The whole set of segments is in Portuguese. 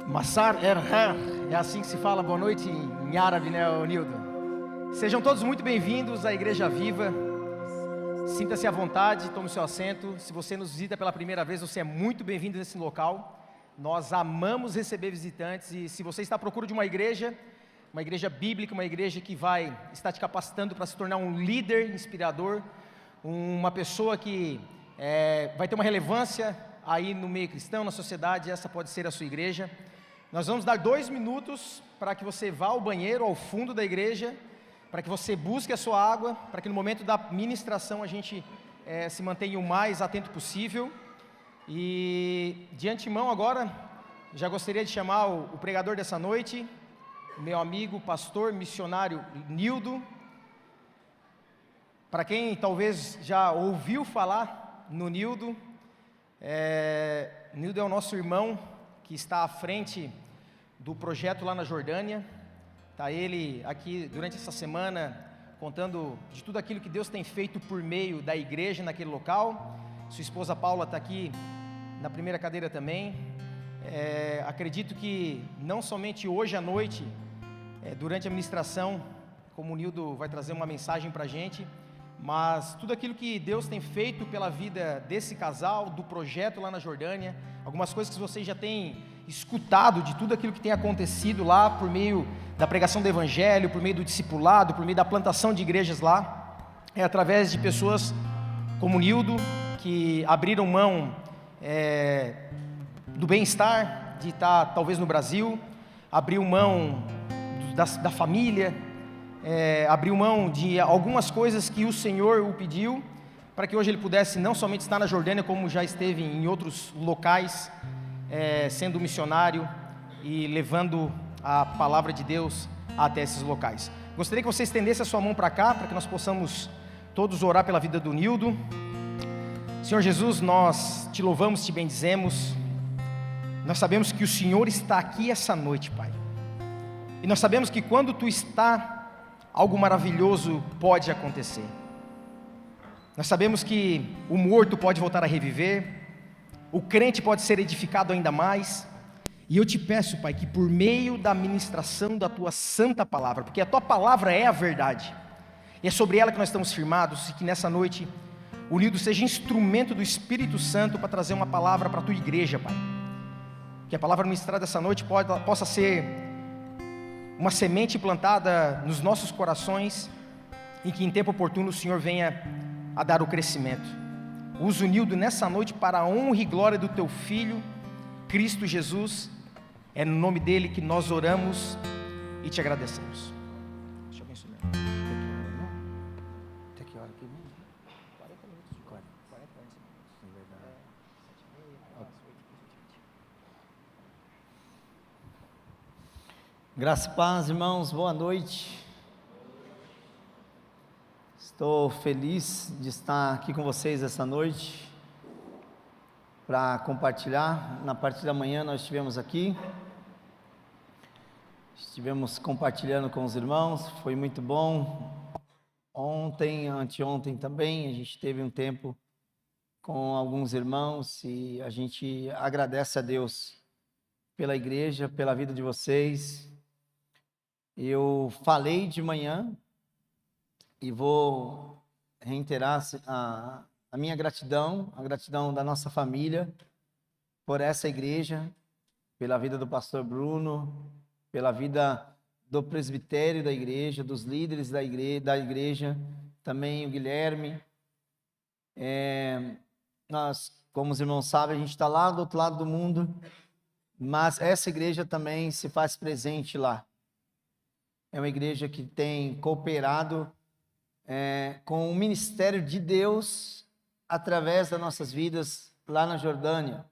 Massar Erhan, é assim que se fala boa noite em árabe, né, Nildo? Sejam todos muito bem-vindos à Igreja Viva. Sinta-se à vontade, tome seu assento. Se você nos visita pela primeira vez, você é muito bem-vindo nesse local. Nós amamos receber visitantes e se você está à procura de uma igreja bíblica, uma igreja que vai estar te capacitando para se tornar um líder inspirador, uma pessoa que vai ter uma relevância aí no meio cristão, na sociedade, essa pode ser a sua igreja. Nós vamos dar 2 minutos para que você vá ao banheiro, ao fundo da igreja, para que você busque a sua água, para que no momento da ministração a gente se mantenha o mais atento possível. E de antemão agora, já gostaria de chamar o pregador dessa noite, meu amigo, pastor, missionário Nildo. Para quem talvez já ouviu falar no Nildo, Nildo é o nosso irmão que está à frente do projeto lá na Jordânia. Está ele aqui durante essa semana contando de tudo aquilo que Deus tem feito por meio da igreja naquele local. Sua esposa Paula está aqui na primeira cadeira também. Acredito que não somente hoje à noite, durante a ministração, como o Nildo vai trazer uma mensagem para a gente, mas tudo aquilo que Deus tem feito pela vida desse casal, do projeto lá na Jordânia, algumas coisas que vocês já têm escutado de tudo aquilo que tem acontecido lá por meio da pregação do evangelho, por meio do discipulado, por meio da plantação de igrejas lá, através de pessoas como o Nildo, que abriram mão do bem-estar, de estar talvez no Brasil, abriu mão da família, abriu mão de algumas coisas que o Senhor o pediu, para que hoje ele pudesse não somente estar na Jordânia, como já esteve em outros locais, sendo missionário e levando a palavra de Deus até esses locais. Gostaria que você estendesse a sua mão para cá, para que nós possamos todos orar pela vida do Nildo. Senhor Jesus, nós te louvamos, te bendizemos. Nós sabemos que o Senhor está aqui essa noite, Pai. E nós sabemos que quando Tu está, algo maravilhoso pode acontecer. Nós sabemos que o morto pode voltar a reviver, o crente pode ser edificado ainda mais, e eu te peço, Pai, que por meio da ministração da Tua santa palavra, porque a Tua palavra é a verdade, e é sobre ela que nós estamos firmados, e que nessa noite o Nildo seja instrumento do Espírito Santo para trazer uma palavra para a Tua igreja, Pai. Que a palavra ministrada essa noite possa ser uma semente plantada nos nossos corações, e que em tempo oportuno o Senhor venha a dar o crescimento. Usa o Nildo nessa noite para a honra e glória do Teu Filho, Cristo Jesus. É no nome dEle que nós oramos e te agradecemos. Deixa eu abençoar. Até que hora aqui? 40 minutos de 40 minutos. Graça e paz, irmãos, boa noite. Estou feliz de estar aqui com vocês essa noite para compartilhar. Na parte da manhã nós estivemos aqui, estivemos compartilhando com os irmãos, foi muito bom. Ontem, anteontem também, a gente teve um tempo com alguns irmãos e a gente agradece a Deus pela igreja, pela vida de vocês. Eu falei de manhã e vou reiterar a minha gratidão, a gratidão da nossa família por essa igreja, pela vida do pastor Bruno, pela vida do presbitério da igreja, dos líderes da igreja, também o Guilherme. Nós, como os irmãos sabem, a gente está lá do outro lado do mundo, mas essa igreja também se faz presente lá. É uma igreja que tem cooperado com o ministério de Deus através das nossas vidas lá na Jordânia.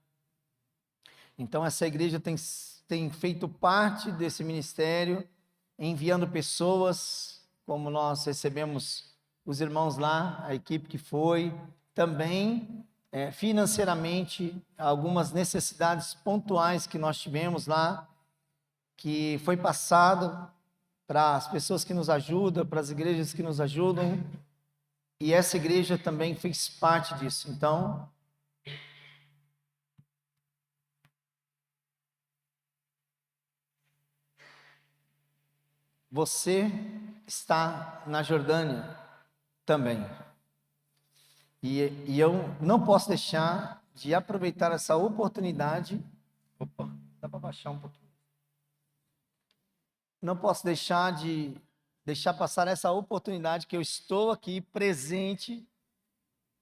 Então essa igreja tem feito parte desse ministério, enviando pessoas, como nós recebemos os irmãos lá, a equipe que foi, também financeiramente, algumas necessidades pontuais que nós tivemos lá, que foi passado para as pessoas que nos ajudam, para as igrejas que nos ajudam, e essa igreja também fez parte disso. Então, você está na Jordânia também. E eu não posso deixar de aproveitar essa oportunidade. Opa, dá para baixar um pouquinho. Não posso deixar passar essa oportunidade que eu estou aqui presente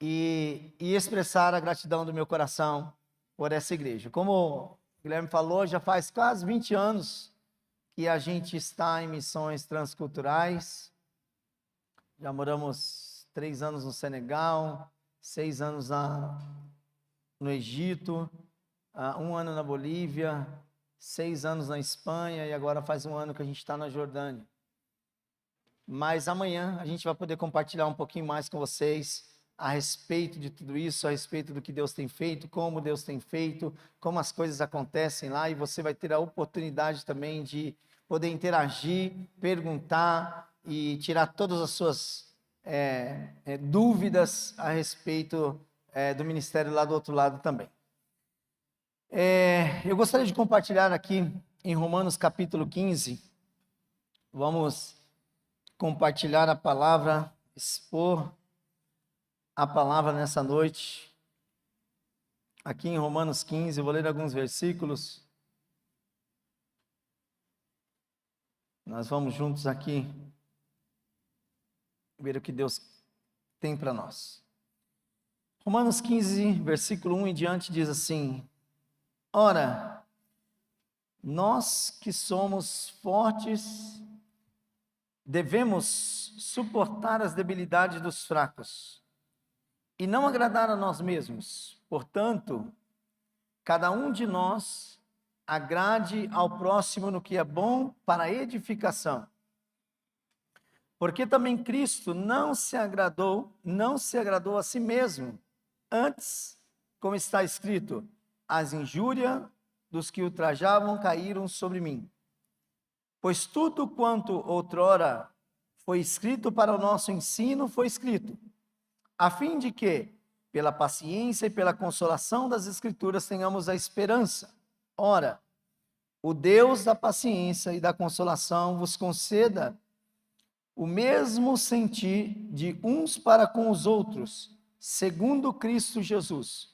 e expressar a gratidão do meu coração por essa igreja. Como o Guilherme falou, já faz quase 20 anos que a gente está em missões transculturais. Já moramos 3 anos no Senegal, 6 anos no Egito, 1 ano na Bolívia, 6 anos na Espanha e agora faz 1 ano que a gente está na Jordânia. Mas amanhã a gente vai poder compartilhar um pouquinho mais com vocês a respeito de tudo isso, a respeito do que Deus tem feito, como Deus tem feito, como as coisas acontecem lá, e você vai ter a oportunidade também de poder interagir, perguntar e tirar todas as suas dúvidas a respeito do ministério lá do outro lado também. Eu gostaria de compartilhar aqui em Romanos capítulo 15, vamos compartilhar a palavra, expor a palavra nessa noite. Aqui em Romanos 15, eu vou ler alguns versículos. Nós vamos juntos aqui ver o que Deus tem para nós. Romanos 15, versículo 1 em diante diz assim: Ora, nós que somos fortes, devemos suportar as debilidades dos fracos e não agradar a nós mesmos. Portanto, cada um de nós agrade ao próximo no que é bom para a edificação. Porque também Cristo não se agradou a si mesmo. Antes, como está escrito, as injúrias dos que ultrajavam caíram sobre mim. Pois tudo quanto outrora foi escrito para o nosso ensino foi escrito, a fim de que, pela paciência e pela consolação das Escrituras, tenhamos a esperança. Ora, o Deus da paciência e da consolação vos conceda o mesmo sentir de uns para com os outros, segundo Cristo Jesus,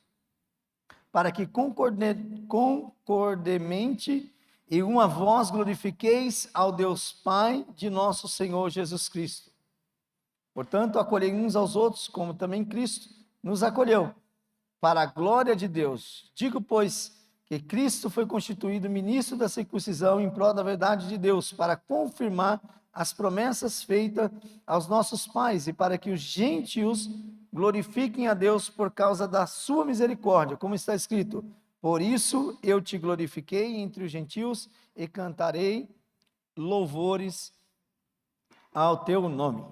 para que concordemente e uma voz glorifiqueis ao Deus Pai de nosso Senhor Jesus Cristo. Portanto, acolhei uns aos outros, como também Cristo nos acolheu, para a glória de Deus. Digo, pois, que Cristo foi constituído ministro da circuncisão em prol da verdade de Deus, para confirmar as promessas feitas aos nossos pais e para que os gentios glorifiquem a Deus por causa da sua misericórdia, como está escrito: por isso eu te glorifiquei entre os gentios e cantarei louvores ao teu nome.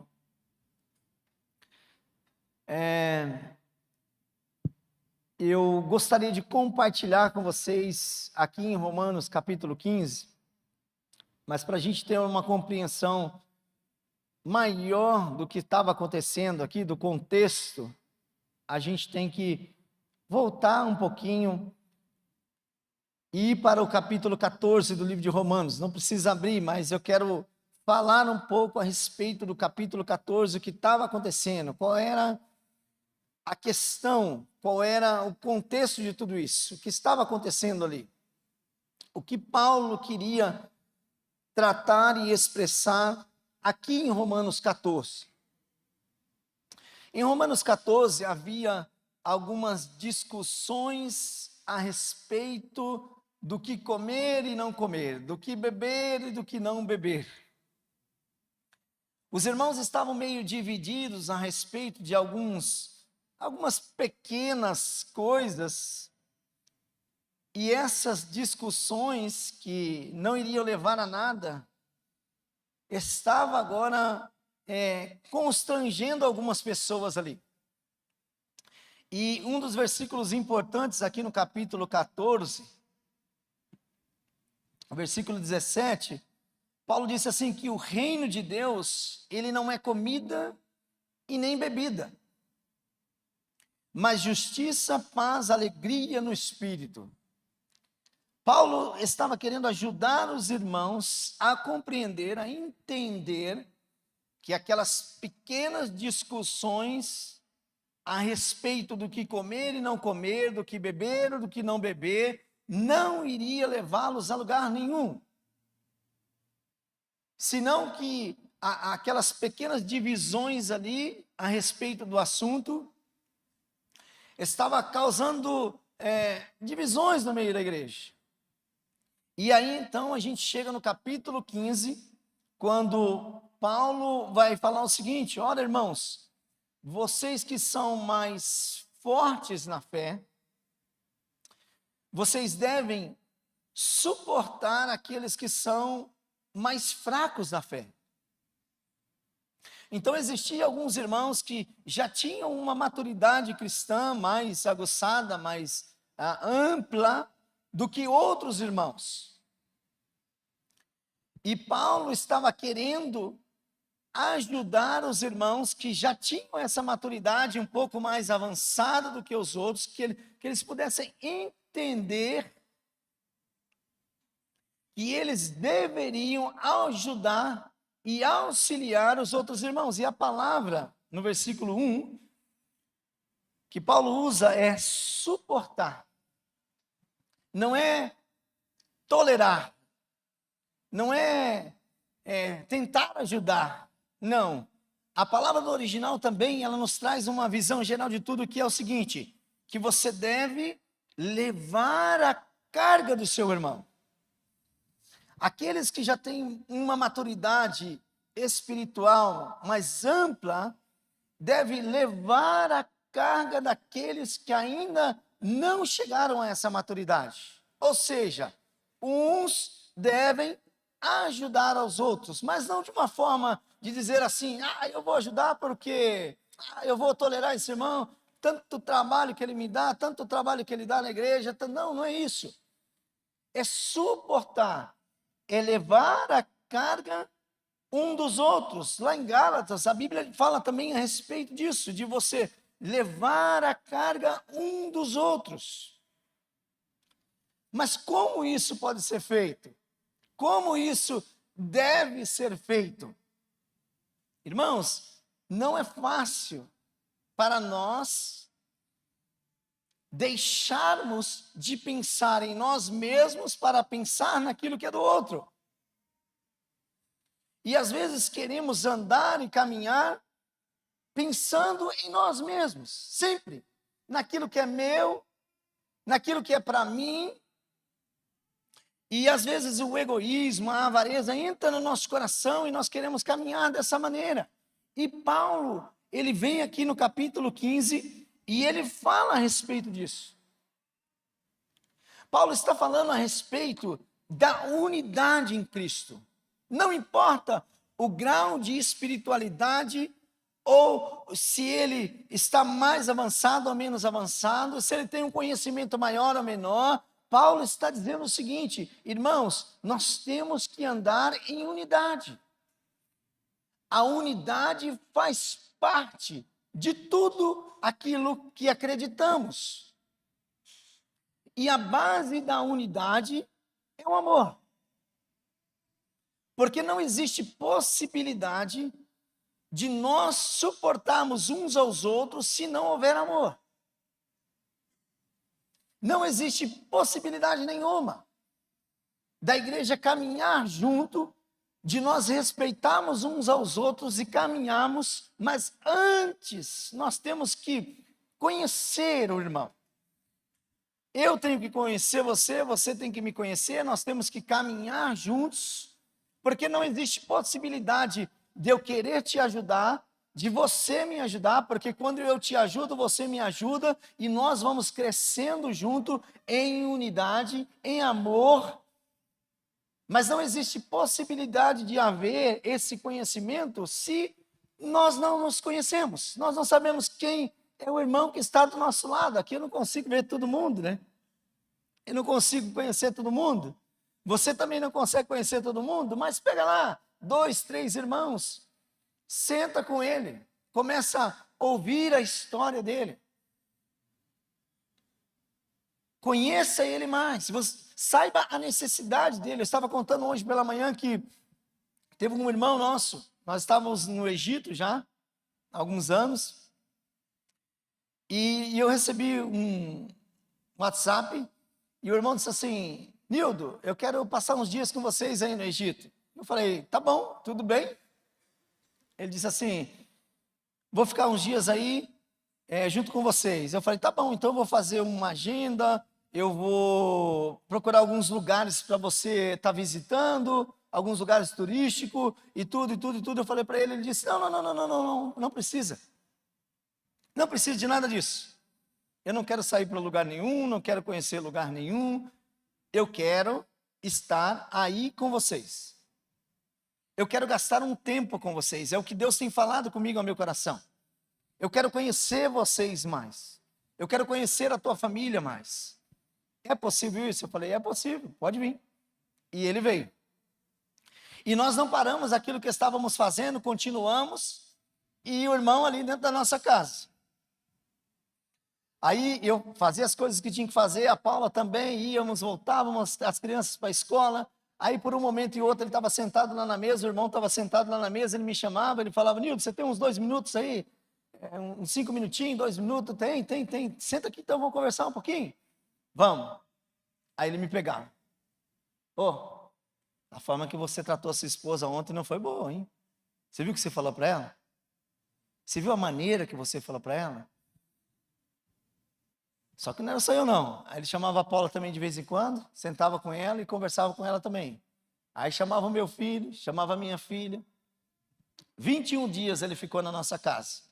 Eu gostaria de compartilhar com vocês aqui em Romanos capítulo 15, mas para a gente ter uma compreensão maior do que estava acontecendo aqui, do contexto, a gente tem que voltar um pouquinho e ir para o capítulo 14 do livro de Romanos. Não precisa abrir, mas eu quero falar um pouco a respeito do capítulo 14, o que estava acontecendo, qual era a questão, qual era o contexto de tudo isso, o que estava acontecendo ali, o que Paulo queria tratar e expressar aqui em Romanos 14. Em Romanos 14 havia algumas discussões a respeito do que comer e não comer, do que beber e do que não beber. Os irmãos estavam meio divididos a respeito de algumas pequenas coisas, e essas discussões que não iriam levar a nada, estava agora constrangendo algumas pessoas ali. E um dos versículos importantes aqui no capítulo 14, o versículo 17, Paulo disse assim, que o reino de Deus, ele não é comida e nem bebida, mas justiça, paz, alegria no Espírito. Paulo estava querendo ajudar os irmãos a compreender, a entender que aquelas pequenas discussões a respeito do que comer e não comer, do que beber ou do que não beber, não iria levá-los a lugar nenhum. Senão que aquelas pequenas divisões ali a respeito do assunto estava causando divisões no meio da igreja. E aí então a gente chega no capítulo 15, quando Paulo vai falar o seguinte: olha, irmãos, vocês que são mais fortes na fé, vocês devem suportar aqueles que são mais fracos na fé. Então existiam alguns irmãos que já tinham uma maturidade cristã mais aguçada, mais ampla do que outros irmãos. E Paulo estava querendo ajudar os irmãos que já tinham essa maturidade um pouco mais avançada do que os outros, que eles pudessem entender que eles deveriam ajudar e auxiliar os outros irmãos. E a palavra, no versículo 1, que Paulo usa é suportar. Não é tolerar. Não é tentar ajudar. Não. A palavra do original também, ela nos traz uma visão geral de tudo, que é o seguinte: que você deve levar a carga do seu irmão. Aqueles que já têm uma maturidade espiritual mais ampla, devem levar a carga daqueles que ainda não chegaram a essa maturidade. Ou seja, uns devem ajudar aos outros, mas não de uma forma de dizer assim: eu vou ajudar porque eu vou tolerar esse irmão, tanto trabalho que ele me dá, tanto trabalho que ele dá na igreja. Não, não é isso. É suportar, é levar a carga um dos outros. Lá em Gálatas, a Bíblia fala também a respeito disso, de você levar a carga um dos outros. Mas como isso pode ser feito? Como isso deve ser feito? Irmãos, não é fácil para nós deixarmos de pensar em nós mesmos para pensar naquilo que é do outro. E às vezes queremos andar e caminhar pensando em nós mesmos, sempre naquilo que é meu, naquilo que é para mim. E às vezes o egoísmo, a avareza entra no nosso coração e nós queremos caminhar dessa maneira. E Paulo, ele vem aqui no capítulo 15 e ele fala a respeito disso. Paulo está falando a respeito da unidade em Cristo. Não importa o grau de espiritualidade, ou se ele está mais avançado ou menos avançado, se ele tem um conhecimento maior ou menor. Paulo está dizendo o seguinte: irmãos, nós temos que andar em unidade. A unidade faz parte de tudo aquilo que acreditamos. E a base da unidade é o amor. Porque não existe possibilidade de nós suportarmos uns aos outros se não houver amor. Não existe possibilidade nenhuma da igreja caminhar junto, de nós respeitarmos uns aos outros e caminharmos, mas antes nós temos que conhecer o irmão. Eu tenho que conhecer você, você tem que me conhecer, nós temos que caminhar juntos, porque não existe possibilidade de eu querer te ajudar, de você me ajudar, porque quando eu te ajudo, você me ajuda, e nós vamos crescendo junto em unidade, em amor. Mas não existe possibilidade de haver esse conhecimento se nós não nos conhecemos. Nós não sabemos quem é o irmão que está do nosso lado. Aqui eu não consigo ver todo mundo, né? Eu não consigo conhecer todo mundo. Você também não consegue conhecer todo mundo, mas pega lá 2, 3 irmãos, senta com ele, começa a ouvir a história dele. Conheça ele mais, saiba a necessidade dele. Eu estava contando hoje pela manhã que teve um irmão nosso, nós estávamos no Egito já, há alguns anos, e eu recebi um WhatsApp, e o irmão disse assim: Nildo, eu quero passar uns dias com vocês aí no Egito. Eu falei: tá bom, tudo bem. Ele disse assim: vou ficar uns dias aí junto com vocês. Eu falei: tá bom, então eu vou fazer uma agenda, eu vou procurar alguns lugares para você estar visitando, alguns lugares turísticos e tudo, e tudo, e tudo. Eu falei para ele, ele disse: não precisa. Não precisa de nada disso. Eu não quero sair para lugar nenhum, não quero conhecer lugar nenhum. Eu quero estar aí com vocês. Eu quero gastar um tempo com vocês. É o que Deus tem falado comigo ao meu coração. Eu quero conhecer vocês mais. Eu quero conhecer a tua família mais. É possível isso? Eu falei: é possível, pode vir. E ele veio. E nós não paramos aquilo que estávamos fazendo, continuamos. E o irmão ali dentro da nossa casa. Aí eu fazia as coisas que tinha que fazer, a Paula também, íamos, voltávamos, as crianças para a escola. Aí por um momento e outro ele estava sentado lá na mesa, o irmão estava sentado lá na mesa, ele me chamava, ele falava: Nildo, você tem uns 2 minutos aí? Uns 5 minutinhos, 2 minutos? Tem. Senta aqui então, vamos conversar um pouquinho. Vamos. Aí ele me pegava: a forma que você tratou a sua esposa ontem não foi boa, hein? Você viu o que você falou para ela? Você viu a maneira que você falou para ela? Só que não era só eu não. Aí ele chamava a Paula também de vez em quando, sentava com ela e conversava com ela também. Aí chamava o meu filho, chamava a minha filha. 21 dias ele ficou na nossa casa,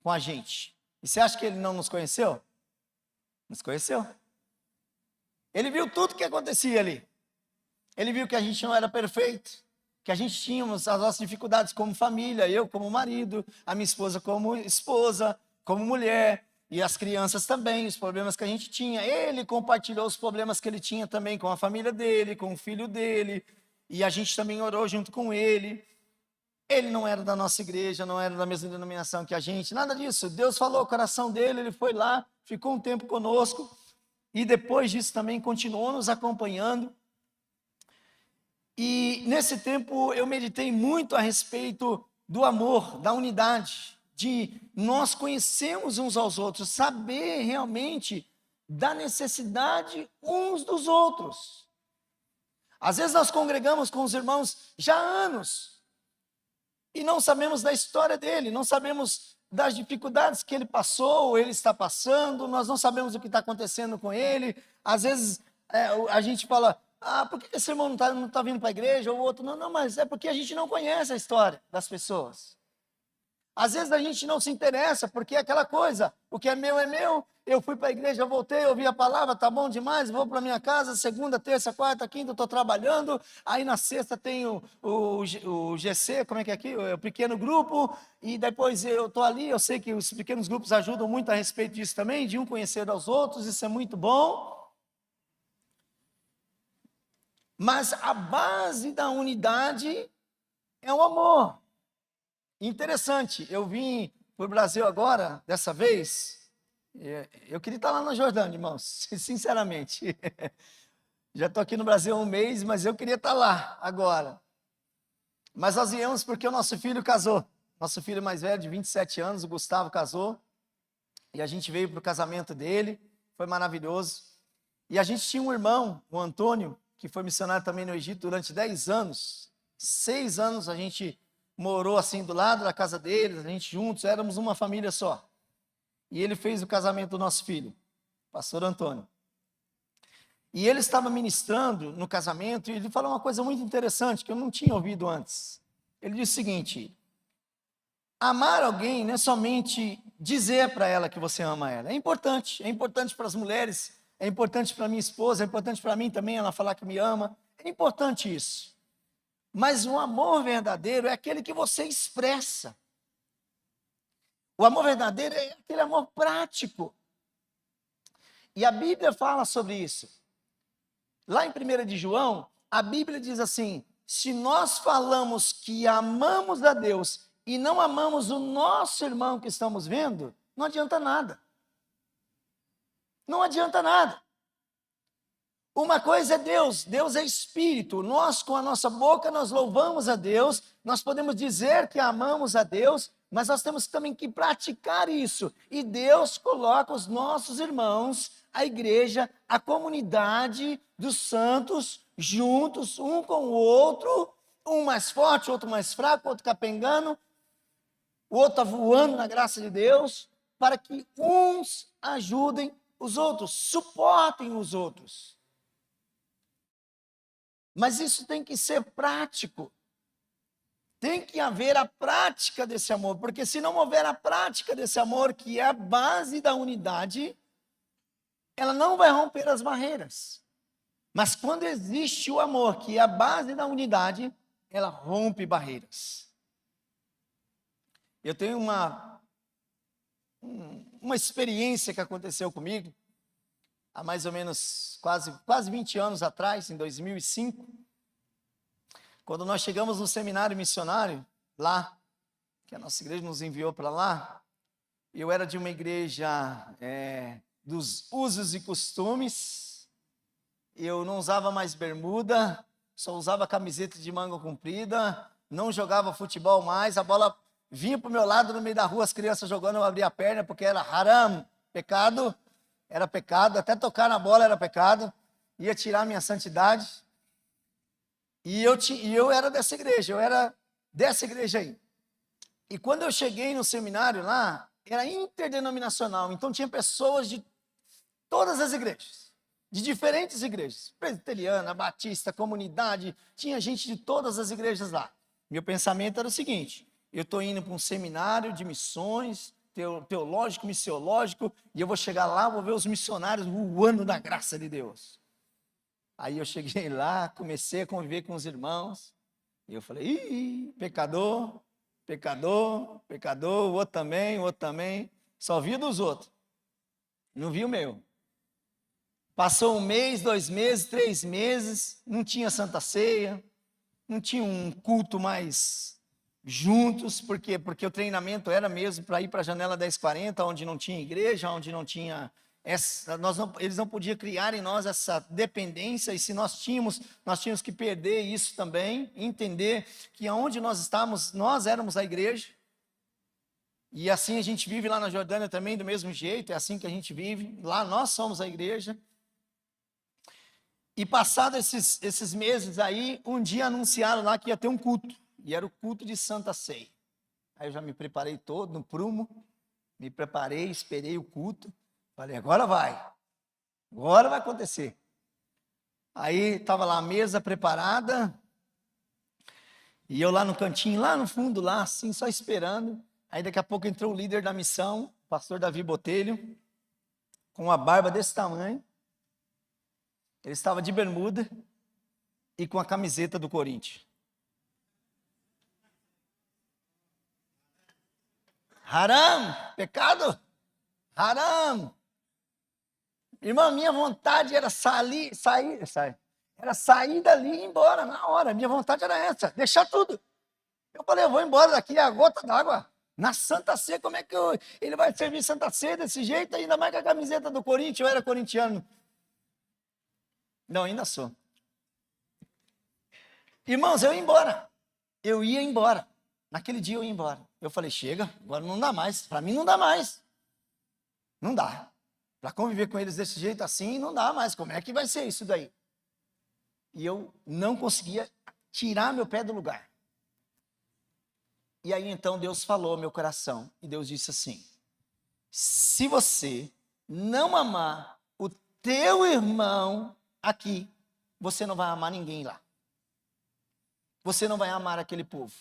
com a gente. E você acha que ele não nos conheceu? Nos conheceu. Ele viu tudo o que acontecia ali. Ele viu que a gente não era perfeito, que a gente tínhamos as nossas dificuldades como família, eu como marido, a minha esposa, como mulher, e as crianças também, os problemas que a gente tinha. Ele compartilhou os problemas que ele tinha também com a família dele, com o filho dele, e a gente também orou junto com ele. Ele não era da nossa igreja, não era da mesma denominação que a gente, nada disso. Deus falou ao coração dele, ele foi lá, ficou um tempo conosco, e depois disso também continuou nos acompanhando. E nesse tempo eu meditei muito a respeito do amor, da unidade, de nós conhecermos uns aos outros, saber realmente da necessidade uns dos outros. Às vezes nós congregamos com os irmãos já há anos e não sabemos da história dele, não sabemos das dificuldades que ele passou, ou ele está passando, nós não sabemos o que está acontecendo com ele. Às vezes a gente fala: por que esse irmão não tá vindo para a igreja? Ou o outro, não, mas é porque a gente não conhece a história das pessoas. Às vezes a gente não se interessa, porque é aquela coisa: o que é meu, eu fui para a igreja, voltei, ouvi a palavra, tá bom demais, vou para minha casa, segunda, terça, quarta, quinta, estou trabalhando, aí na sexta tem o GC, como é que é aqui? O pequeno grupo, e depois eu estou ali, eu sei que os pequenos grupos ajudam muito a respeito disso também, de um conhecer aos outros, isso é muito bom. Mas a base da unidade é o amor. Interessante, eu vim para o Brasil agora, dessa vez, eu queria estar lá na Jordânia, irmãos, sinceramente. Já estou aqui no Brasil há um mês, mas eu queria estar lá agora. Mas nós viemos porque o nosso filho casou. Nosso filho mais velho, de 27 anos, o Gustavo, casou. E a gente veio para o casamento dele, foi maravilhoso. E a gente tinha um irmão, o Antônio, que foi missionário também no Egito durante 10 anos. 6 anos a gente morou assim do lado da casa deles, a gente juntos, éramos uma família só. E ele fez o casamento do nosso filho, pastor Antônio. E ele estava ministrando no casamento e ele falou uma coisa muito interessante que eu não tinha ouvido antes. Ele disse o seguinte: amar alguém não é somente dizer para ela que você ama ela. É importante para as mulheres, é importante para minha esposa, é importante para mim também ela falar que me ama. É importante isso. Mas o amor verdadeiro é aquele que você expressa. O amor verdadeiro é aquele amor prático. E a Bíblia fala sobre isso. Lá em 1 de João, a Bíblia diz assim: se nós falamos que amamos a Deus e não amamos o nosso irmão que estamos vendo, não adianta nada. Não adianta nada. Uma coisa é Deus, Deus é Espírito. Nós, com a nossa boca, nós louvamos a Deus, nós podemos dizer que amamos a Deus, mas nós temos também que praticar isso. E Deus coloca os nossos irmãos, a igreja, a comunidade dos santos, juntos, um com o outro, um mais forte, outro mais fraco, outro capengando, o outro está voando na graça de Deus, para que uns ajudem os outros, suportem os outros. Mas isso tem que ser prático. Tem que haver a prática desse amor, porque se não houver a prática desse amor, que é a base da unidade, ela não vai romper as barreiras. Mas quando existe o amor, que é a base da unidade, ela rompe barreiras. Eu tenho uma experiência que aconteceu comigo, há mais ou menos quase 20 anos atrás, em 2005, quando nós chegamos no seminário missionário, lá, que a nossa igreja nos enviou para lá, eu era de uma igreja dos usos e costumes, eu não usava mais bermuda, só usava camiseta de manga comprida, não jogava futebol mais, a bola vinha para o meu lado no meio da rua, as crianças jogando, eu abria a perna, porque era haram, pecado, era pecado, até tocar na bola era pecado, ia tirar minha santidade. E eu era dessa igreja aí. E quando eu cheguei no seminário lá, era interdenominacional, então tinha pessoas de todas as igrejas, de diferentes igrejas, presbiteriana, batista, comunidade, tinha gente de todas as igrejas lá. Meu pensamento era o seguinte: eu estou indo para um seminário de missões, teológico, missiológico, e eu vou chegar lá, vou ver os missionários voando na graça de Deus. Aí eu cheguei lá, comecei a conviver com os irmãos, e eu falei, pecador, pecador, pecador, o outro também, só vi dos outros, não vi o meu. Passou 1 mês, 2 meses, 3 meses, não tinha Santa Ceia, não tinha um culto mais juntos, por quê? Porque o treinamento era mesmo para ir para a janela 1040, onde não tinha igreja, onde não tinha... eles não podiam criar em nós essa dependência, e se nós tínhamos que perder isso também, entender que aonde nós estávamos, nós éramos a igreja, e assim a gente vive lá na Jordânia também do mesmo jeito, é assim que a gente vive, lá nós somos a igreja. E passados esses meses aí, um dia anunciaram lá que ia ter um culto, e era o culto de Santa Ceia. Aí eu já me preparei todo no prumo, me preparei, esperei o culto. Falei, agora vai acontecer. Aí estava lá a mesa preparada, e eu lá no cantinho, lá no fundo, lá assim, só esperando. Aí daqui a pouco entrou o líder da missão, o pastor Davi Botelho, com uma barba desse tamanho. Ele estava de bermuda e com a camiseta do Corinthians. Haram, pecado, haram. Irmão, minha vontade era sair dali e ir embora na hora. Minha vontade era essa, deixar tudo. Eu falei, eu vou embora daqui, a gota d'água. Na Santa Ceia, como é que ele vai servir Santa Ceia desse jeito? Ainda mais com a camiseta do Corinthians, eu era corintiano. Não, ainda sou. Irmãos, eu ia embora. Naquele dia eu ia embora. Eu falei, chega, agora não dá mais. Para mim não dá mais. Não dá. Para conviver com eles desse jeito assim, não dá mais. Como é que vai ser isso daí? E eu não conseguia tirar meu pé do lugar. E aí então Deus falou ao meu coração. E Deus disse assim, se você não amar o teu irmão aqui, você não vai amar ninguém lá. Você não vai amar aquele povo.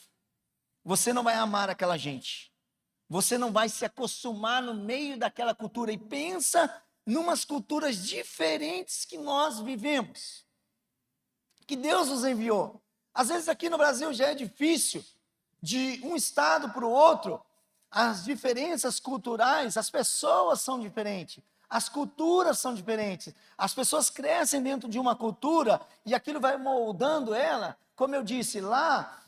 Você não vai amar aquela gente. Você não vai se acostumar no meio daquela cultura. E pensa numas culturas diferentes que nós vivemos, que Deus nos enviou. Às vezes aqui no Brasil já é difícil, de um estado para o outro, as diferenças culturais, as pessoas são diferentes, as culturas são diferentes, as pessoas crescem dentro de uma cultura e aquilo vai moldando ela. Como eu disse, lá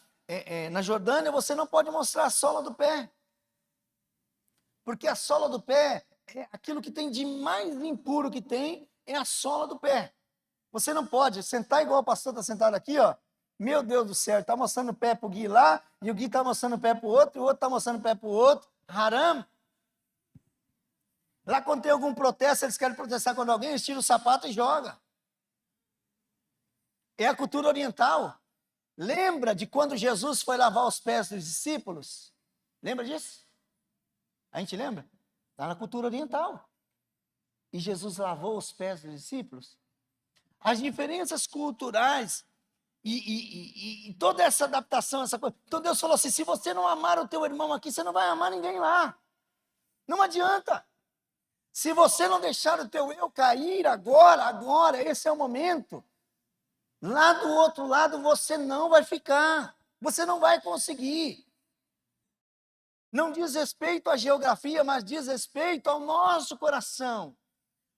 na Jordânia você não pode mostrar a sola do pé, porque a sola do pé é aquilo que tem de mais impuro que tem, é a sola do pé. Você não pode sentar igual o pastor está sentado aqui, ó. Meu Deus do céu, ele está mostrando o pé para o Gui lá, e o Gui está mostrando o pé para o outro, e o outro está mostrando o pé para o outro. Haram. Lá quando tem algum protesto, eles querem protestar quando alguém, eles tiram o sapato e joga. É a cultura oriental. Lembra de quando Jesus foi lavar os pés dos discípulos? Lembra disso? A gente lembra? Está na cultura oriental. E Jesus lavou os pés dos discípulos. As diferenças culturais e toda essa adaptação, essa coisa. Então Deus falou assim, se você não amar o teu irmão aqui, você não vai amar ninguém lá. Não adianta. Se você não deixar o teu eu cair agora, esse é o momento. Lá do outro lado você não vai ficar. Você não vai conseguir. Não diz respeito à geografia, mas diz respeito ao nosso coração.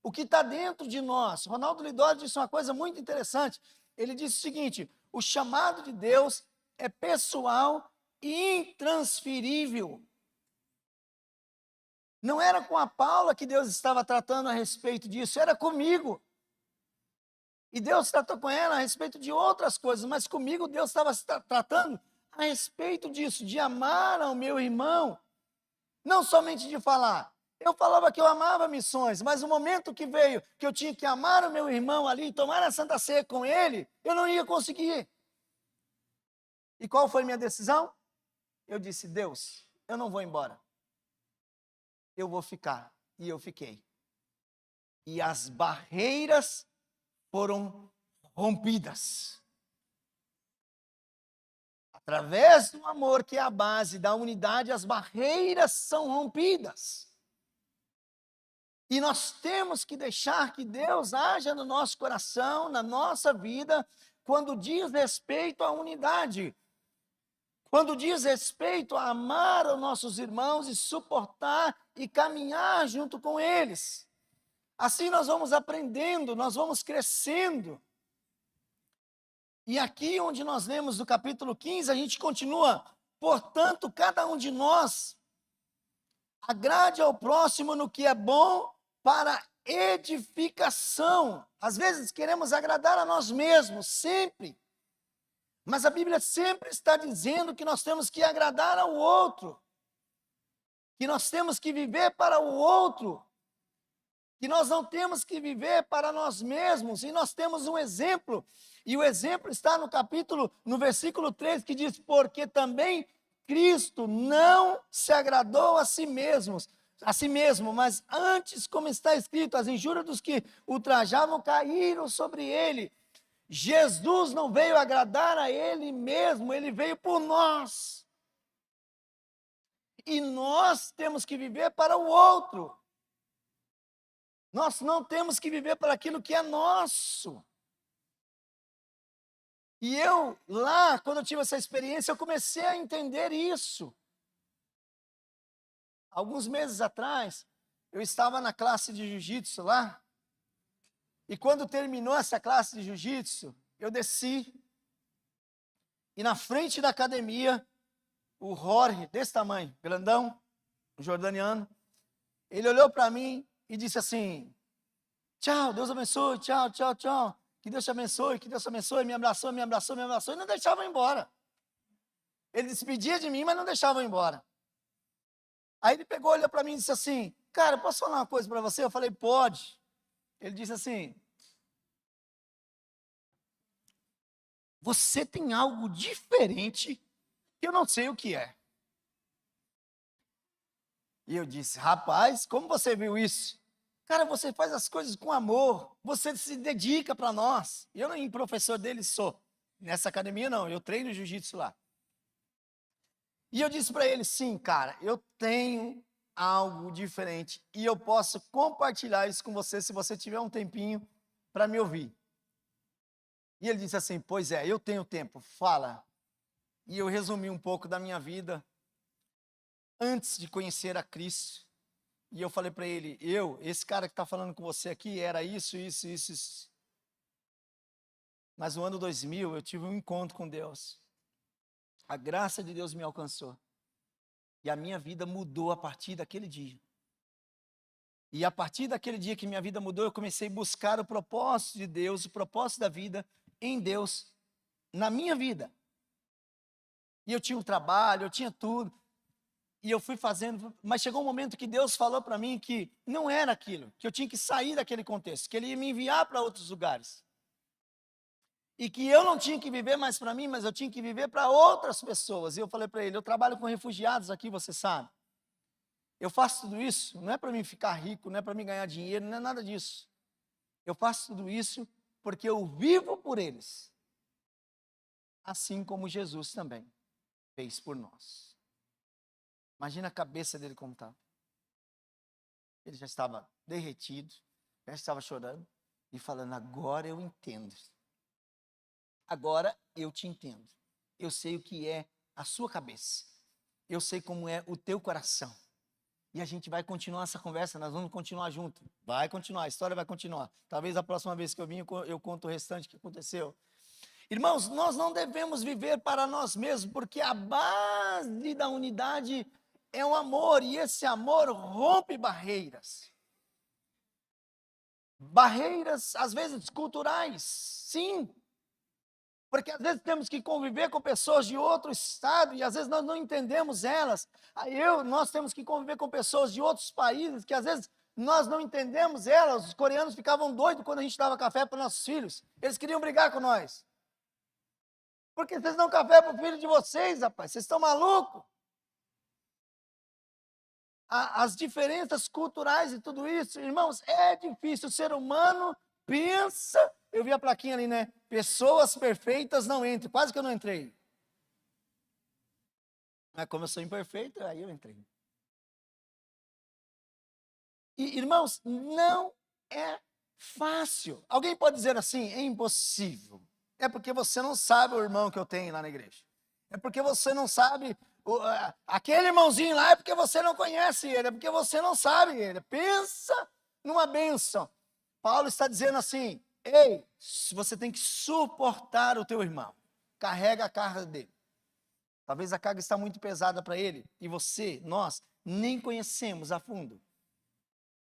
O que está dentro de nós. Ronaldo Lidório disse uma coisa muito interessante. Ele disse o seguinte, o chamado de Deus é pessoal e intransferível. Não era com a Paula que Deus estava tratando a respeito disso, era comigo. E Deus tratou com ela a respeito de outras coisas, mas comigo Deus estava tratando a respeito disso, de amar ao meu irmão. Não somente de falar. Eu falava que eu amava missões, mas o momento que veio que eu tinha que amar o meu irmão ali, tomar a Santa Ceia com ele, eu não ia conseguir. E qual foi minha decisão? Eu disse, Deus, eu não vou embora. Eu vou ficar. E eu fiquei. E as barreiras foram rompidas. Através do amor, que é a base da unidade, as barreiras são rompidas. E nós temos que deixar que Deus haja no nosso coração, na nossa vida, quando diz respeito à unidade. Quando diz respeito a amar os nossos irmãos e suportar e caminhar junto com eles. Assim nós vamos aprendendo, nós vamos crescendo. E aqui onde nós lemos no capítulo 15, a gente continua. Portanto, cada um de nós agrade ao próximo no que é bom para edificação. Às vezes queremos agradar a nós mesmos, sempre. Mas a Bíblia sempre está dizendo que nós temos que agradar ao outro. Que nós temos que viver para o outro. Que nós não temos que viver para nós mesmos. E nós temos um exemplo. E o exemplo está no versículo 3, que diz, porque também Cristo não se agradou a si mesmo, mas antes, como está escrito, as injúrias dos que ultrajavam caíram sobre ele. Jesus não veio agradar a ele mesmo, ele veio por nós. E nós temos que viver para o outro. Nós não temos que viver para aquilo que é nosso. E eu, lá, quando eu tive essa experiência, eu comecei a entender isso. Alguns meses atrás, eu estava na classe de jiu-jitsu lá, e quando terminou essa classe de jiu-jitsu, eu desci, e na frente da academia, o Jorge, desse tamanho, grandão, um jordaniano, ele olhou para mim e disse assim, tchau, Deus abençoe, tchau, tchau, tchau. Que Deus te abençoe, que Deus te abençoe, me abraçou, e não deixava eu ir embora. Ele despedia de mim, mas não deixava eu ir embora. Aí ele pegou, olhou para mim e disse assim, cara, posso falar uma coisa para você? Eu falei, pode. Ele disse assim, você tem algo diferente que eu não sei o que é. E eu disse, rapaz, como você viu isso? Cara, você faz as coisas com amor, você se dedica para nós. Eu nem professor dele sou. Nessa academia não, eu treino jiu-jitsu lá. E eu disse para ele, sim, cara, eu tenho algo diferente e eu posso compartilhar isso com você se você tiver um tempinho para me ouvir. E ele disse assim, pois é, eu tenho tempo, fala. E eu resumi um pouco da minha vida antes de conhecer a Cristo. E eu falei para ele, esse cara que está falando com você aqui, era isso. Mas no ano 2000, eu tive um encontro com Deus. A graça de Deus me alcançou. E a minha vida mudou a partir daquele dia. E a partir daquele dia que minha vida mudou, eu comecei a buscar o propósito de Deus, o propósito da vida em Deus, na minha vida. E eu tinha um trabalho, eu tinha tudo. E eu fui fazendo, mas chegou um momento que Deus falou para mim que não era aquilo, que eu tinha que sair daquele contexto, que Ele ia me enviar para outros lugares. E que eu não tinha que viver mais para mim, mas eu tinha que viver para outras pessoas. E eu falei para ele, eu trabalho com refugiados aqui, você sabe. Eu faço tudo isso, não é para mim ficar rico, não é para mim ganhar dinheiro, não é nada disso. Eu faço tudo isso porque eu vivo por eles. Assim como Jesus também fez por nós. Imagina a cabeça dele como estava. Ele já estava derretido, já estava chorando e falando, agora eu entendo. Agora eu te entendo. Eu sei o que é a sua cabeça. Eu sei como é o teu coração. E a gente vai continuar essa conversa, nós vamos continuar junto. Vai continuar, a história vai continuar. Talvez a próxima vez que eu vim, eu conto o restante que aconteceu. Irmãos, nós não devemos viver para nós mesmos, porque a base da unidade é o amor, e esse amor rompe barreiras. Barreiras, às vezes, culturais, sim. Porque às vezes temos que conviver com pessoas de outro estado e às vezes nós não entendemos elas. Nós temos que conviver com pessoas de outros países que às vezes nós não entendemos elas. Os coreanos ficavam doidos quando a gente dava café para nossos filhos. Eles queriam brigar com nós. Por que vocês dão café para o filho de vocês, rapaz? Vocês estão malucos? As diferenças culturais e tudo isso, irmãos, é difícil. O ser humano pensa. Eu vi a plaquinha ali, né? Pessoas perfeitas não entram. Quase que eu não entrei. Mas como eu sou imperfeito, aí eu entrei. E, irmãos, não é fácil. Alguém pode dizer assim, é impossível. É porque você não sabe o irmão que eu tenho lá na igreja. É porque você não sabe, aquele irmãozinho lá é porque você não conhece ele, é porque você não sabe ele. Pensa numa bênção. Paulo está dizendo assim, ei, você tem que suportar o teu irmão. Carrega a carga dele. Talvez a carga está muito pesada para ele. E nós, nem conhecemos a fundo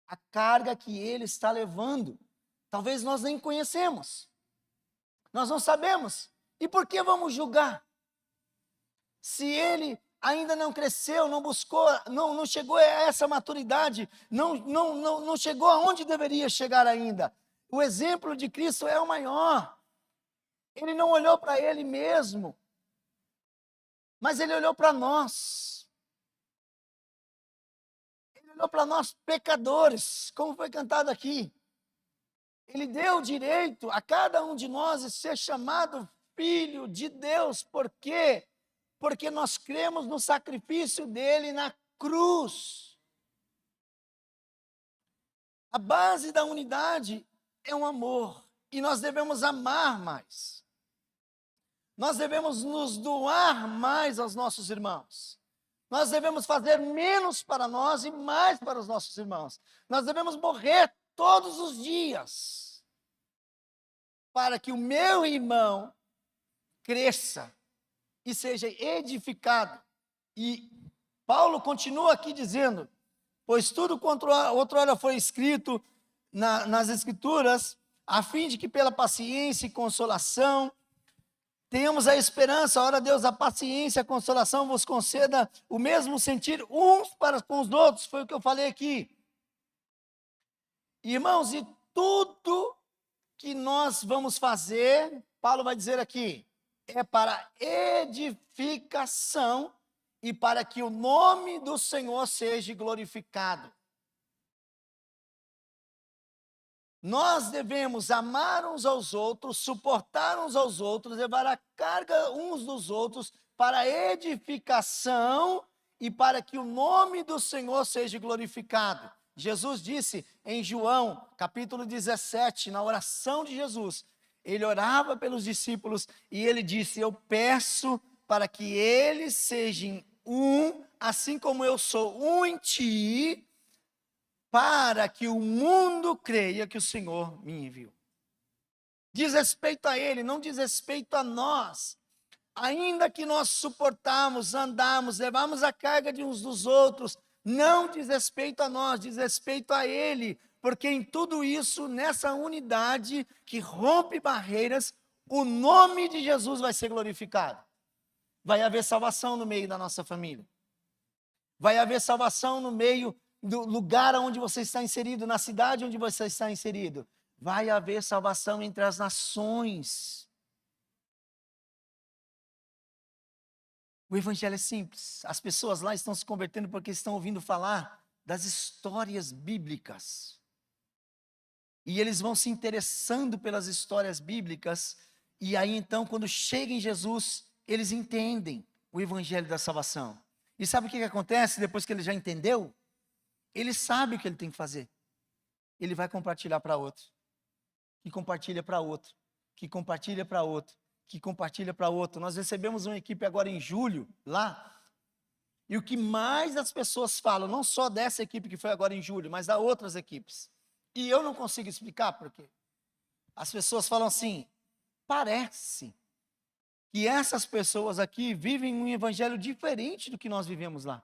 a carga que ele está levando. Talvez nós nem conhecemos. Nós não sabemos. E por que vamos julgar? Se ele ainda não cresceu, não buscou, não chegou a essa maturidade, não chegou aonde deveria chegar ainda. O exemplo de Cristo é o maior. Ele não olhou para ele mesmo, mas ele olhou para nós. Ele olhou para nós pecadores, como foi cantado aqui. Ele deu direito a cada um de nós de ser chamado filho de Deus. Por quê? Porque nós cremos no sacrifício dele na cruz. A base da unidade é um amor, e nós devemos amar mais. Nós devemos nos doar mais aos nossos irmãos. Nós devemos fazer menos para nós e mais para os nossos irmãos. Nós devemos morrer todos os dias para que o meu irmão cresça e seja edificado. E Paulo continua aqui dizendo, pois tudo quanto outrora foi escrito nas Escrituras, a fim de que pela paciência e consolação tenhamos a esperança. Ora, Deus, a paciência e a consolação vos conceda o mesmo sentir uns para com os outros. Foi o que eu falei aqui. Irmãos, e tudo que nós vamos fazer, Paulo vai dizer aqui, é para edificação e para que o nome do Senhor seja glorificado. Nós devemos amar uns aos outros, suportar uns aos outros, levar a carga uns dos outros para edificação e para que o nome do Senhor seja glorificado. Jesus disse em João, capítulo 17, na oração de Jesus, ele orava pelos discípulos e ele disse, eu peço para que eles sejam um, assim como eu sou um em ti, para que o mundo creia que o Senhor me enviou. Diz respeito a ele, não diz respeito a nós. Ainda que nós suportamos, andamos, levamos a carga de uns dos outros, Não diz respeito a nós, diz respeito a Ele, porque em tudo isso, nessa unidade que rompe barreiras, o nome de Jesus vai ser glorificado. Vai haver salvação no meio da nossa família. Vai haver salvação no meio do lugar onde você está inserido, na cidade onde você está inserido. Vai haver salvação entre as nações. O evangelho é simples. As pessoas lá estão se convertendo porque estão ouvindo falar das histórias bíblicas. E eles vão se interessando pelas histórias bíblicas. E aí então, quando chega em Jesus, eles entendem o evangelho da salvação. E sabe o que acontece depois que ele já entendeu? Ele sabe o que ele tem que fazer. Ele vai compartilhar para outro. Que compartilha para outro. Que compartilha para outro. Que compartilha para outro. Nós recebemos uma equipe agora em julho, lá. E o que mais as pessoas falam, não só dessa equipe que foi agora em julho, mas da outras equipes. E eu não consigo explicar por quê. As pessoas falam assim, parece que essas pessoas aqui vivem um evangelho diferente do que nós vivemos lá.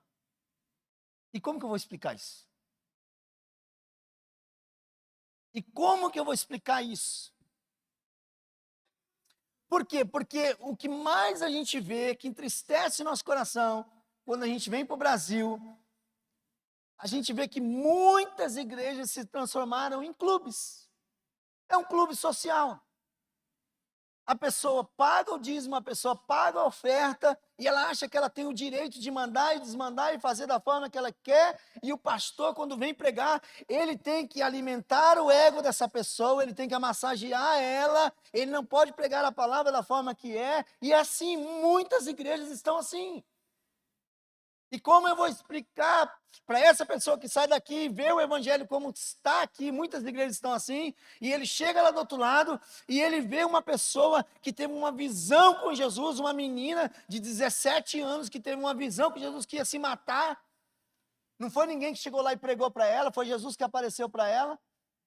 E como que eu vou explicar isso? E como que eu vou explicar isso? Por quê? Porque o que mais a gente vê, que entristece nosso coração, quando a gente vem para o Brasil, a gente vê que muitas igrejas se transformaram em clubes. É um clube social. A pessoa paga o dízimo, a pessoa paga a oferta, e ela acha que ela tem o direito de mandar e desmandar e fazer da forma que ela quer, e o pastor, quando vem pregar, ele tem que alimentar o ego dessa pessoa, ele tem que massagear ela, ele não pode pregar a palavra da forma que é, e assim, muitas igrejas estão assim. E como eu vou explicar para essa pessoa que sai daqui e vê o evangelho como está aqui, muitas igrejas estão assim, e ele chega lá do outro lado, e ele vê uma pessoa que teve uma visão com Jesus, uma menina de 17 anos que teve uma visão com Jesus que ia se matar. Não foi ninguém que chegou lá e pregou para ela, foi Jesus que apareceu para ela,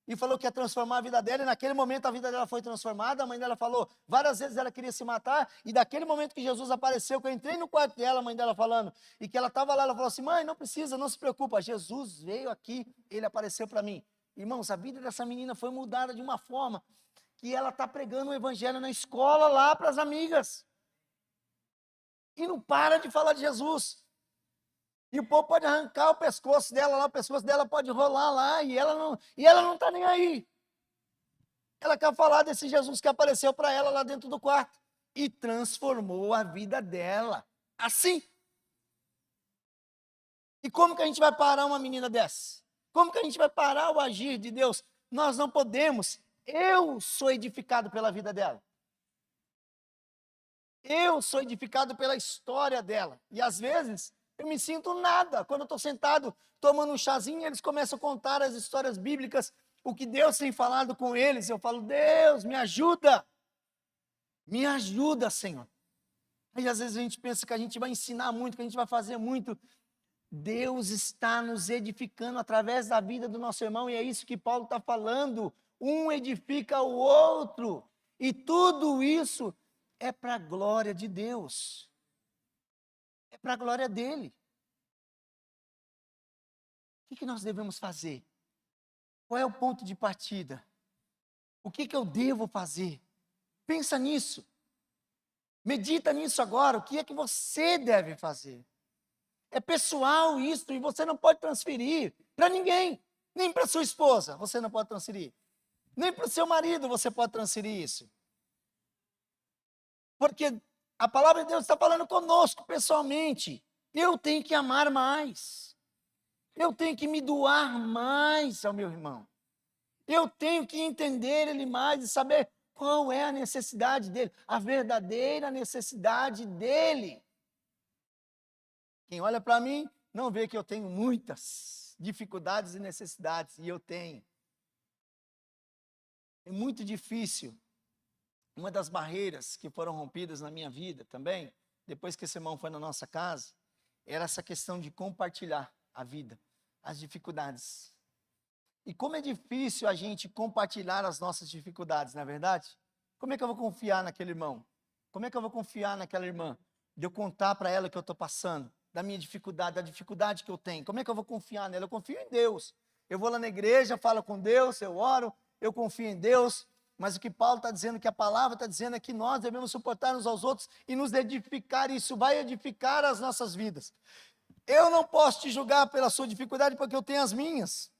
e falou que ia transformar a vida dela, e naquele momento a vida dela foi transformada. A mãe dela falou, várias vezes ela queria se matar, e daquele momento que Jesus apareceu, que eu entrei no quarto dela, a mãe dela falando, e que ela estava lá, ela falou assim, mãe, não precisa, não se preocupa, Jesus veio aqui, ele apareceu para mim. Irmãos, a vida dessa menina foi mudada de uma forma, que ela está pregando o evangelho na escola lá para as amigas, e não para de falar de Jesus. E o povo pode arrancar o pescoço dela lá, o pescoço dela pode rolar lá, e ela não está nem aí. Ela quer falar desse Jesus que apareceu para ela lá dentro do quarto. E transformou a vida dela. Assim. E como que a gente vai parar uma menina dessa? Como que a gente vai parar o agir de Deus? Nós não podemos. Eu sou edificado pela vida dela. Eu sou edificado pela história dela. E às vezes eu me sinto nada. Quando eu estou sentado tomando um chazinho, eles começam a contar as histórias bíblicas, o que Deus tem falado com eles. Eu falo, Deus, me ajuda. Me ajuda, Senhor. Aí às vezes a gente pensa que a gente vai ensinar muito, que a gente vai fazer muito. Deus está nos edificando através da vida do nosso irmão, e é isso que Paulo está falando. Um edifica o outro. E tudo isso é para a glória de Deus. É para a glória dele. O que nós devemos fazer? Qual é o ponto de partida? O que eu devo fazer? Pensa nisso. Medita nisso agora. O que é que você deve fazer? É pessoal isso, e você não pode transferir para ninguém. Nem para sua esposa você não pode transferir. Nem para o seu marido você pode transferir isso. Porque a palavra de Deus está falando conosco pessoalmente. Eu tenho que amar mais. Eu tenho que me doar mais ao meu irmão. Eu tenho que entender ele mais e saber qual é a necessidade dele, a verdadeira necessidade dele. Quem olha para mim não vê que eu tenho muitas dificuldades e necessidades, e eu tenho. É muito difícil. Uma das barreiras que foram rompidas na minha vida também, depois que esse irmão foi na nossa casa, era essa questão de compartilhar a vida, as dificuldades. E como é difícil a gente compartilhar as nossas dificuldades, não é verdade? Como é que eu vou confiar naquele irmão? Como é que eu vou confiar naquela irmã? De eu contar para ela o que eu estou passando? da minha dificuldade, da dificuldade que eu tenho? Como é que eu vou confiar nela? Eu confio em Deus. Eu vou lá na igreja, falo com Deus, eu oro, eu confio em Deus. Mas o que Paulo está dizendo, que a palavra está dizendo é que nós devemos suportar uns aos outros e nos edificar. Isso vai edificar as nossas vidas. Eu não posso te julgar pela sua dificuldade, porque eu tenho as minhas.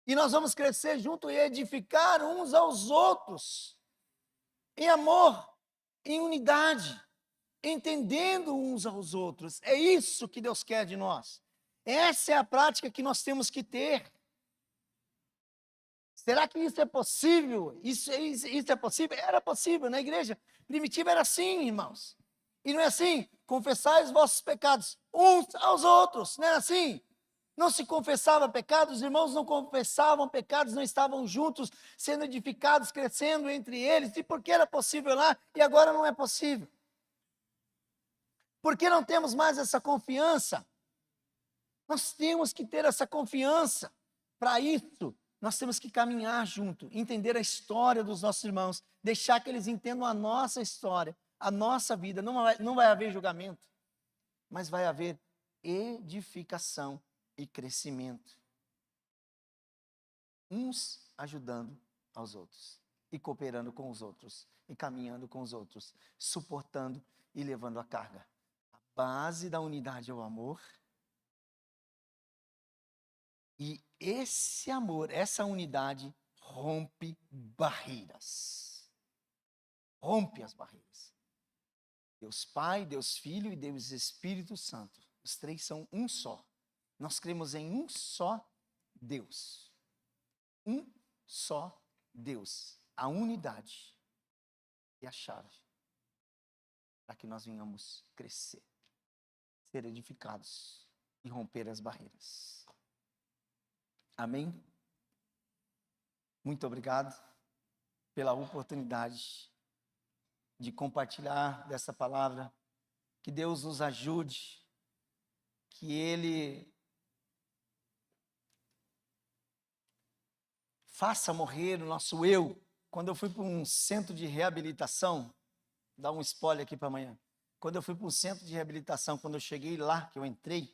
E nós vamos crescer junto e edificar uns aos outros, em amor, em unidade, entendendo uns aos outros. É isso que Deus quer de nós. Essa é a prática que nós temos que ter. Será que isso é possível? Isso é possível? Era possível. Na igreja primitiva era assim, irmãos. E não é assim? Confessai os vossos pecados uns aos outros. Não era assim? Não se confessava pecados, os irmãos não confessavam pecados, não estavam juntos, sendo edificados, crescendo entre eles. E por que era possível lá e agora não é possível? Por que não temos mais essa confiança? Nós temos que ter essa confiança. Para isso, nós temos que caminhar junto, entender a história dos nossos irmãos, deixar que eles entendam a nossa história, a nossa vida. Não vai haver julgamento, mas vai haver edificação e crescimento. Uns ajudando aos outros, e cooperando com os outros, e caminhando com os outros, suportando e levando a carga. A base da unidade é o amor. E esse amor, essa unidade, rompe barreiras. Rompe as barreiras. Deus Pai, Deus Filho e Deus Espírito Santo. Os três são um só. Nós cremos em um só Deus. Um só Deus. A unidade é a chave para que nós venhamos crescer, ser edificados e romper as barreiras. Amém? Muito obrigado pela oportunidade de compartilhar dessa palavra. Que Deus nos ajude, que Ele faça morrer o nosso eu. Quando eu fui para um centro de reabilitação, dá um spoiler aqui para amanhã. Quando eu fui para um centro de reabilitação, quando eu cheguei lá, que eu entrei,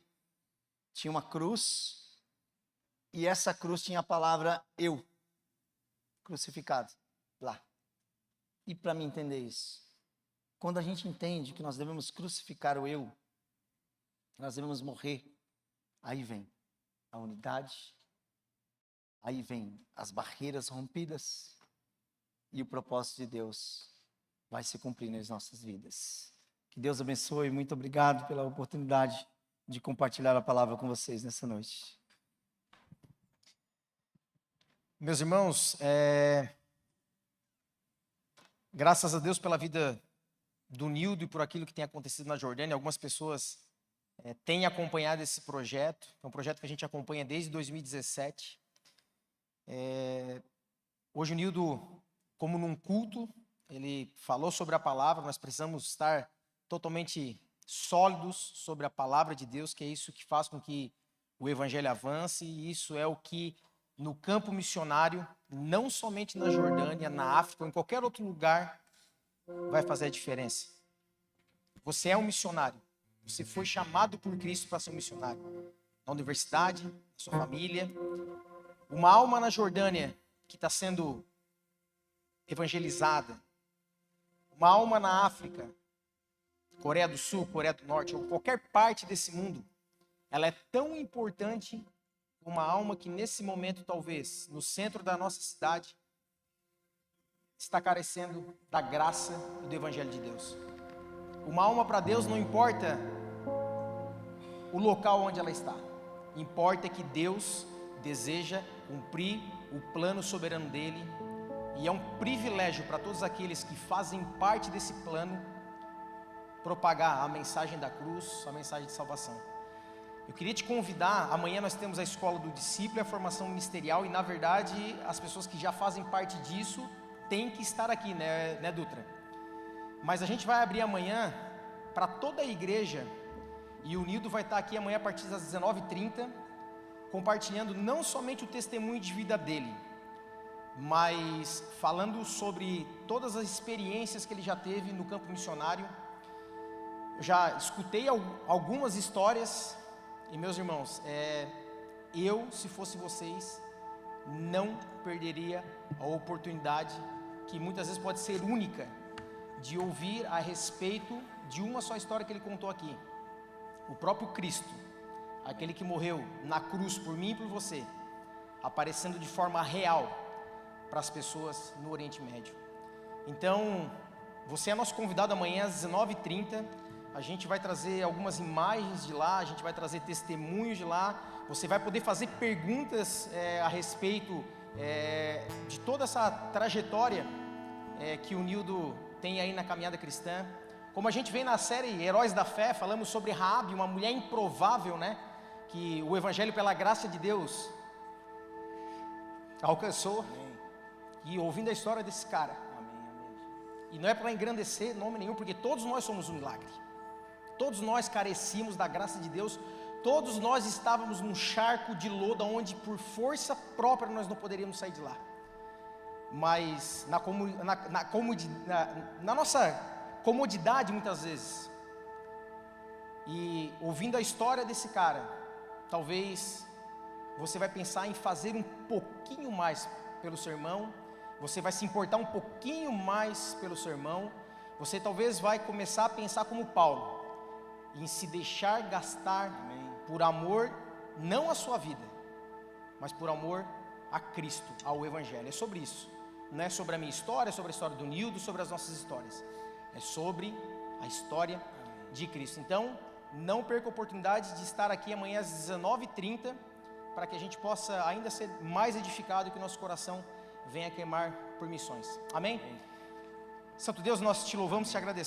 tinha uma cruz. E essa cruz tinha a palavra eu, crucificado, lá. E para mim entender isso, quando a gente entende que nós devemos crucificar o eu, que nós devemos morrer, aí vem a unidade, aí vem as barreiras rompidas, e o propósito de Deus vai se cumprir nas nossas vidas. Que Deus abençoe, muito obrigado pela oportunidade de compartilhar a palavra com vocês nessa noite. Meus irmãos, graças a Deus pela vida do Nildo e por aquilo que tem acontecido na Jordânia. Algumas pessoas têm acompanhado esse projeto. É um projeto que a gente acompanha desde 2017. Hoje o Nildo, como num culto, ele falou sobre a palavra. Nós precisamos estar totalmente sólidos sobre a palavra de Deus, que é isso que faz com que o evangelho avance, e isso é o que no campo missionário, não somente na Jordânia, na África ou em qualquer outro lugar, vai fazer a diferença. Você é um missionário. Você foi chamado por Cristo para ser um missionário. Na universidade, na sua família. Uma alma na Jordânia que está sendo evangelizada. Uma alma na África, Coreia do Sul, Coreia do Norte, ou qualquer parte desse mundo, ela é tão importante. Uma alma que nesse momento, talvez, no centro da nossa cidade, está carecendo da graça e do Evangelho de Deus. Uma alma para Deus não importa o local onde ela está. Importa que Deus deseja cumprir o plano soberano dele. E é um privilégio para todos aqueles que fazem parte desse plano propagar a mensagem da cruz, a mensagem de salvação. Eu queria te convidar, amanhã nós temos a Escola do Discípulo e a formação ministerial, e na verdade as pessoas que já fazem parte disso têm que estar aqui, né Dutra? Mas a gente vai abrir amanhã para toda a igreja, e o Nildo vai estar aqui amanhã a partir das 19h30, compartilhando não somente o testemunho de vida dele, mas falando sobre todas as experiências que ele já teve no campo missionário. Eu já escutei algumas histórias, e meus irmãos, eu, se fosse vocês, não perderia a oportunidade, que muitas vezes pode ser única, de ouvir a respeito de uma só história que ele contou aqui. O próprio Cristo, aquele que morreu na cruz por mim e por você, aparecendo de forma real para as pessoas no Oriente Médio. Então, você é nosso convidado amanhã às 19h30, a gente vai trazer algumas imagens de lá, a gente vai trazer testemunhos de lá, você vai poder fazer perguntas a respeito de toda essa trajetória que o Nildo tem aí na caminhada cristã. Como a gente vê na série Heróis da Fé, falamos sobre Raabe, uma mulher improvável, né? Que o Evangelho, pela graça de Deus, alcançou. Amém. E ouvindo a história desse cara, e não é para engrandecer nome nenhum, porque todos nós somos um milagre, todos nós carecíamos da graça de Deus, todos nós estávamos num charco de lodo, onde por força própria nós não poderíamos sair de lá, mas na nossa comodidade muitas vezes, e ouvindo a história desse cara, talvez você vai pensar em fazer um pouquinho mais pelo seu irmão, você vai se importar um pouquinho mais pelo seu irmão, você talvez vai começar a pensar como Paulo, em se deixar gastar. Amém. Por amor, não à sua vida, mas por amor a Cristo, ao Evangelho. É sobre isso, não é sobre a minha história, é sobre a história do Nildo, sobre as nossas histórias, é sobre a história de Cristo. Então, não perca a oportunidade de estar aqui amanhã às 19h30, para que a gente possa ainda ser mais edificado e que o nosso coração venha queimar por missões. Amém? Santo Deus, nós te louvamos, te agradecemos.